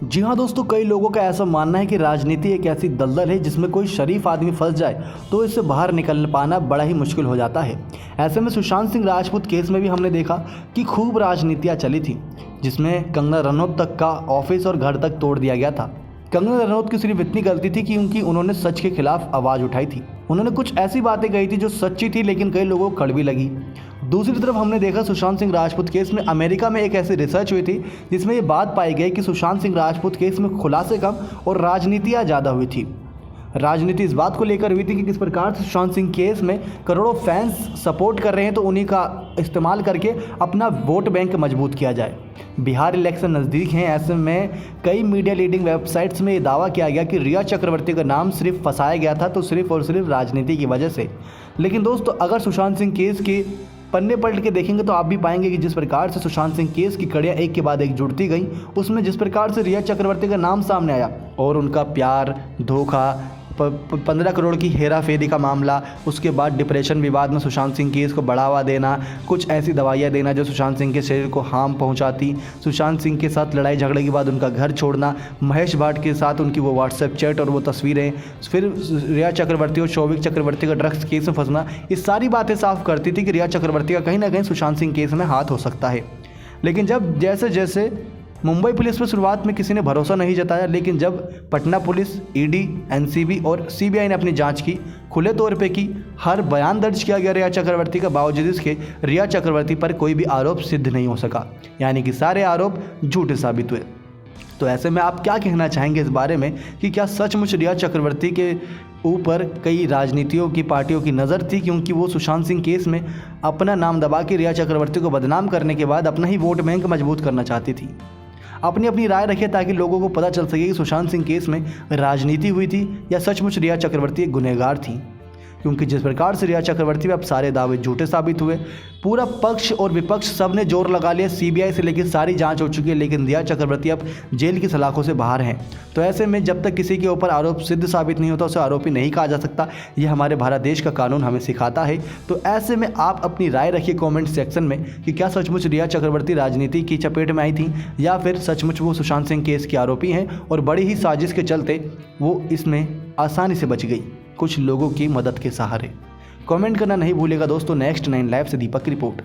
जी हाँ दोस्तों, कई लोगों का ऐसा मानना है कि राजनीति एक ऐसी दलदल है जिसमें कोई शरीफ आदमी फंस जाए तो इससे बाहर निकल पाना बड़ा ही मुश्किल हो जाता है। ऐसे में सुशांत सिंह राजपूत केस में भी हमने देखा कि खूब राजनीतियाँ चली थी, जिसमें कंगना रनौत तक का ऑफिस और घर तक तोड़ दिया गया था। कंगना रनौत की सिर्फ इतनी गलती थी कि उन्होंने सच के खिलाफ आवाज़ उठाई थी। उन्होंने कुछ ऐसी बातें कही थी जो सच्ची थी लेकिन कई लोगों को कड़वी लगी। दूसरी तरफ हमने देखा सुशांत सिंह राजपूत केस में अमेरिका में एक ऐसी रिसर्च हुई थी जिसमें ये बात पाई गई कि सुशांत सिंह राजपूत केस में खुलासे कम और राजनीतियाँ ज़्यादा हुई थी। राजनीति इस बात को लेकर हुई थी कि किस प्रकार से सुशांत सिंह केस में करोड़ों फैंस सपोर्ट कर रहे हैं तो उन्हीं का इस्तेमाल करके अपना वोट बैंक मजबूत किया जाए। बिहार इलेक्शन नज़दीक हैं, ऐसे में कई मीडिया लीडिंग वेबसाइट्स में ये दावा किया गया कि रिया चक्रवर्ती का नाम सिर्फ फंसाया गया था तो सिर्फ और सिर्फ राजनीति की वजह से। लेकिन दोस्तों, अगर सुशांत सिंह केस के पन्ने पलट के देखेंगे तो आप भी पाएंगे कि जिस प्रकार से सुशांत सिंह केस की कड़ियाँ एक के बाद एक जुड़ती गई, उसमें जिस प्रकार से रिया चक्रवर्ती का नाम सामने आया और उनका प्यार, धोखा, 15 करोड़ की हेरा फेरी का मामला, उसके बाद डिप्रेशन विवाद में सुशांत सिंह केस को बढ़ावा देना, कुछ ऐसी दवाइयाँ देना जो सुशांत सिंह के शरीर को हार्म पहुंचाती, सुशांत सिंह के साथ लड़ाई झगड़े के बाद उनका घर छोड़ना, महेश भाट के साथ उनकी वो व्हाट्सएप चैट और वो तस्वीरें, फिर रिया चक्रवर्ती और शौविक चक्रवर्ती का ड्रग्स केस में फंसना, ये सारी बातें साफ करती थी कि रिया चक्रवर्ती का कहीं ना कहीं सुशांत सिंह केस में हाथ हो सकता है। लेकिन जब जैसे जैसे मुंबई पुलिस पर शुरुआत में किसी ने भरोसा नहीं जताया, लेकिन जब पटना पुलिस, ईडी, एनसीबी और सीबीआई ने अपनी जांच की, खुले तौर पे की, हर बयान दर्ज किया गया रिया चक्रवर्ती का, बावजूद इसके रिया चक्रवर्ती पर कोई भी आरोप सिद्ध नहीं हो सका, यानी कि सारे आरोप झूठे साबित हुए। तो ऐसे में आप क्या कहना चाहेंगे इस बारे में कि क्या सचमुच रिया चक्रवर्ती के ऊपर कई राजनीतियों की पार्टियों की नज़र थी, क्योंकि वो सुशांत सिंह केस में अपना नाम दबा के रिया चक्रवर्ती को बदनाम करने के बाद अपना ही वोट बैंक मजबूत करना चाहती थी? अपनी राय रखिए ताकि लोगों को पता चल सके कि सुशांत सिंह केस में राजनीति हुई थी या सचमुच रिया चक्रवर्ती एक गुनहगार थी। क्योंकि जिस प्रकार से रिया चक्रवर्ती पे अब सारे दावे झूठे साबित हुए, पूरा पक्ष और विपक्ष सब ने जोर लगा लिया, सीबीआई से लेकर सारी जांच हो चुकी है, लेकिन रिया चक्रवर्ती अब जेल की सलाखों से बाहर हैं। तो ऐसे में जब तक किसी के ऊपर आरोप सिद्ध साबित नहीं होता उसे आरोपी नहीं कहा जा सकता, यह हमारे भारत देश का कानून हमें सिखाता है। तो ऐसे में आप अपनी राय रखिए कॉमेंट सेक्शन में कि क्या सचमुच रिया चक्रवर्ती राजनीति की चपेट में आई थी या फिर सचमुच वो सुशांत सिंह केस की आरोपी हैं और बड़ी ही साजिश के चलते वो इसमें आसानी से बच गई कुछ लोगों की मदद के सहारे। कमेंट करना नहीं भूलिएगा दोस्तों। नेक्स्ट 9 लाइव से दीपक की रिपोर्ट।